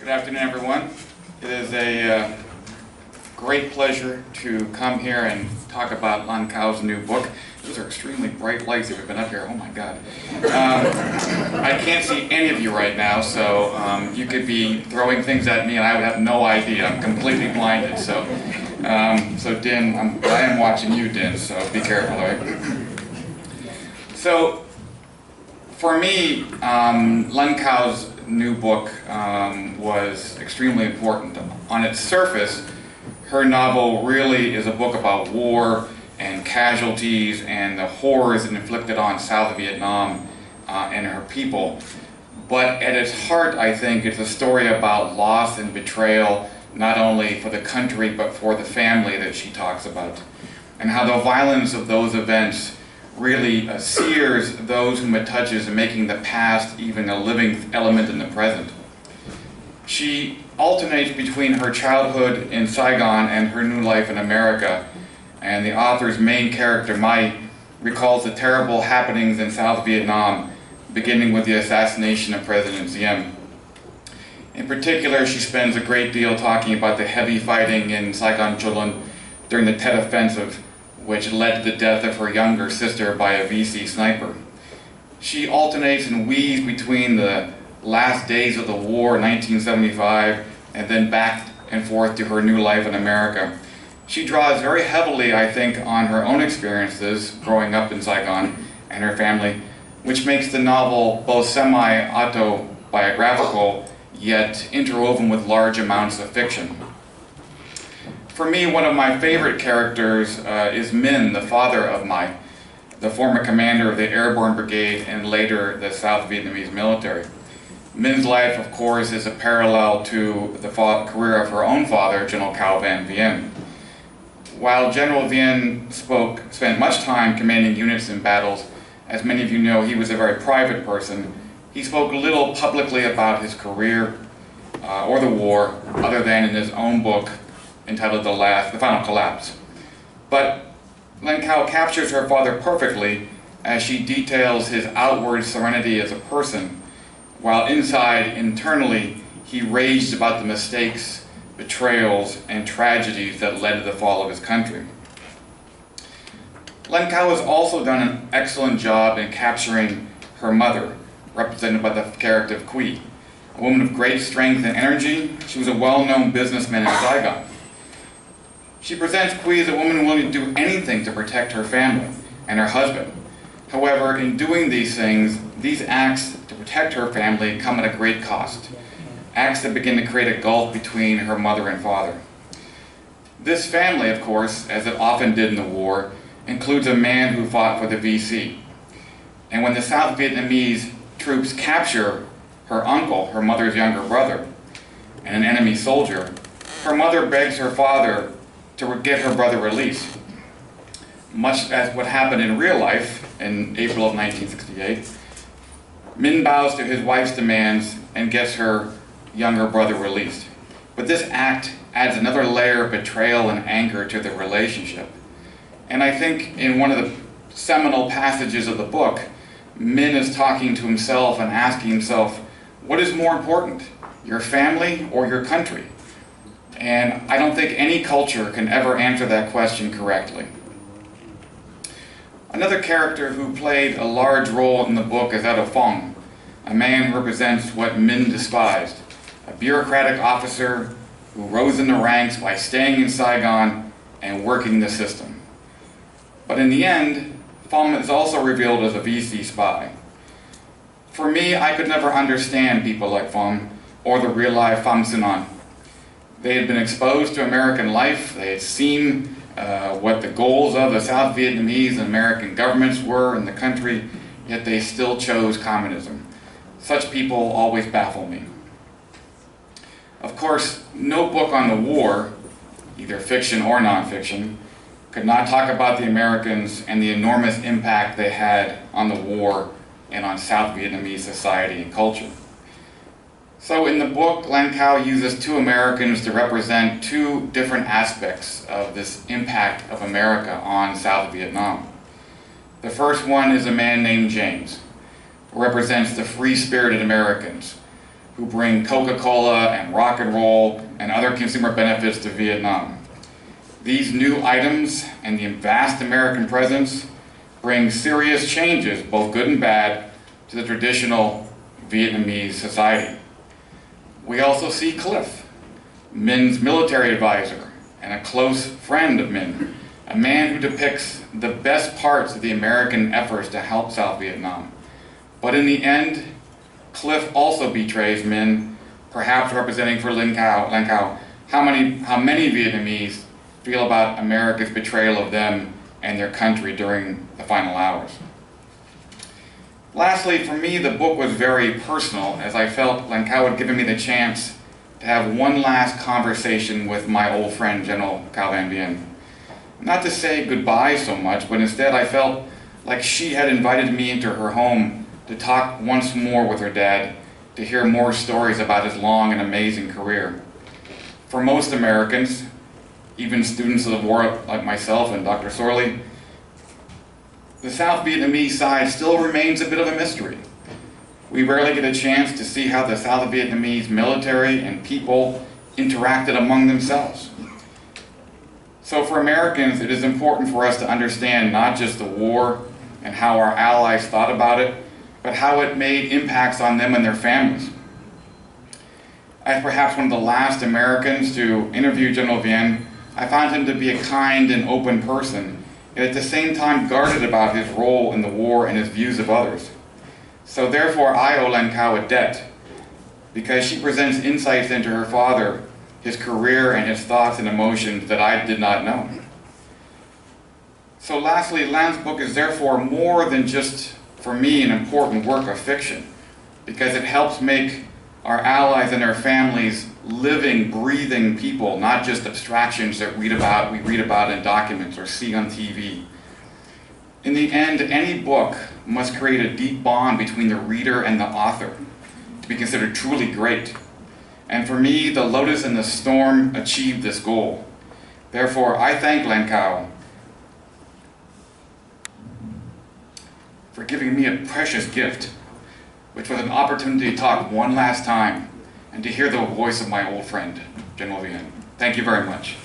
Good afternoon, everyone. It is a great pleasure to come here and talk about Lan Cao's new book. Those are extremely bright lights that have been up here. Oh my God. I can't see any of you right now, so you could be throwing things at me and I would have no idea. I'm completely blinded. So Din, I am watching you, Din, so be careful, all right? So, for me, Lan Cao's new book was extremely important. On its surface, her novel really is a book about war and casualties and the horrors inflicted on South Vietnam and her people. But at its heart, I think, it's a story about loss and betrayal, not only for the country, but for the family that she talks about, and how the violence of those events really sears those whom it touches, making the past even a living element in the present. She alternates between her childhood in Saigon and her new life in America, and the author's main character, Mai, recalls the terrible happenings in South Vietnam, beginning with the assassination of President Diem. In particular, she spends a great deal talking about the heavy fighting in Saigon Chulun during the Tet Offensive, which led to the death of her younger sister by a VC sniper. She alternates and weaves between the last days of the war in 1975 and then back and forth to her new life in America. She draws very heavily, I think, on her own experiences growing up in Saigon and her family, which makes the novel both semi-autobiographical yet interwoven with large amounts of fiction. For me, one of my favorite characters is Min, the father of Mai, the former commander of the Airborne Brigade and later the South Vietnamese military. Min's life, of course, is a parallel to the career of her own father, General Cao Van Vien. While General Vien spent much time commanding units in battles, as many of you know, he was a very private person. He spoke little publicly about his career or the war, other than in his own book, entitled The Final Collapse. But Lan Cao captures her father perfectly as she details his outward serenity as a person, while internally, he raged about the mistakes, betrayals, and tragedies that led to the fall of his country. Lan Cao has also done an excellent job in capturing her mother, represented by the character of Quy. A woman of great strength and energy, she was a well-known businessman in Saigon. She presents Quy as a woman willing to do anything to protect her family and her husband. However, in doing these things, these acts to protect her family come at a great cost. Acts that begin to create a gulf between her mother and father. This family, of course, as it often did in the war, includes a man who fought for the VC. And when the South Vietnamese troops capture her uncle, her mother's younger brother, and an enemy soldier, her mother begs her father to get her brother released. Much as what happened in real life in April of 1968, Min bows to his wife's demands and gets her younger brother released. But this act adds another layer of betrayal and anger to the relationship. And I think in one of the seminal passages of the book, Min is talking to himself and asking himself, what is more important, your family or your country? And I don't think any culture can ever answer that question correctly. Another character who played a large role in the book is Ado Phong, a man who represents what Min despised, a bureaucratic officer who rose in the ranks by staying in Saigon and working the system. But in the end, Phong is also revealed as a VC spy. For me, I could never understand people like Phong or the real-life Pham Xunan. They had been exposed to American life, they had seen what the goals of the South Vietnamese and American governments were in the country, yet they still chose communism. Such people always baffle me. Of course, no book on the war, either fiction or nonfiction, could not talk about the Americans and the enormous impact they had on the war and on South Vietnamese society and culture. So in the book, Lan Cao uses two Americans to represent two different aspects of this impact of America on South Vietnam. The first one is a man named James, who represents the free-spirited Americans, who bring Coca-Cola and rock and roll and other consumer benefits to Vietnam. These new items and the vast American presence bring serious changes, both good and bad, to the traditional Vietnamese society. We also see Cliff, Min's military advisor and a close friend of Min, a man who depicts the best parts of the American efforts to help South Vietnam. But in the end, Cliff also betrays Min, perhaps representing for Lan Cao how many Vietnamese feel about America's betrayal of them and their country during the final hours. Lastly, for me, the book was very personal, as I felt Lan Cao had given me the chance to have one last conversation with my old friend, General Cao Van Bien. Not to say goodbye so much, but instead I felt like she had invited me into her home to talk once more with her dad, to hear more stories about his long and amazing career. For most Americans, even students of the war like myself and Dr. Sorley, the South Vietnamese side still remains a bit of a mystery. We rarely get a chance to see how the South Vietnamese military and people interacted among themselves. So for Americans, it is important for us to understand not just the war and how our allies thought about it, but how it made impacts on them and their families. As perhaps one of the last Americans to interview General Vien, I found him to be a kind and open person, yet at the same time guarded about his role in the war and his views of others. So therefore I owe Lan Cao a debt, because she presents insights into her father, his career, and his thoughts and emotions that I did not know. So lastly, Lan's book is therefore more than just, for me, an important work of fiction, because it helps make our allies and their families living, breathing people, not just abstractions that we read about in documents or see on TV. In the end, any book must create a deep bond between the reader and the author to be considered truly great. And for me, the Lotus and the Storm achieved this goal. Therefore, I thank Lan Cao for giving me a precious gift, which was an opportunity to talk one last time and to hear the voice of my old friend, General Vien. Thank you very much.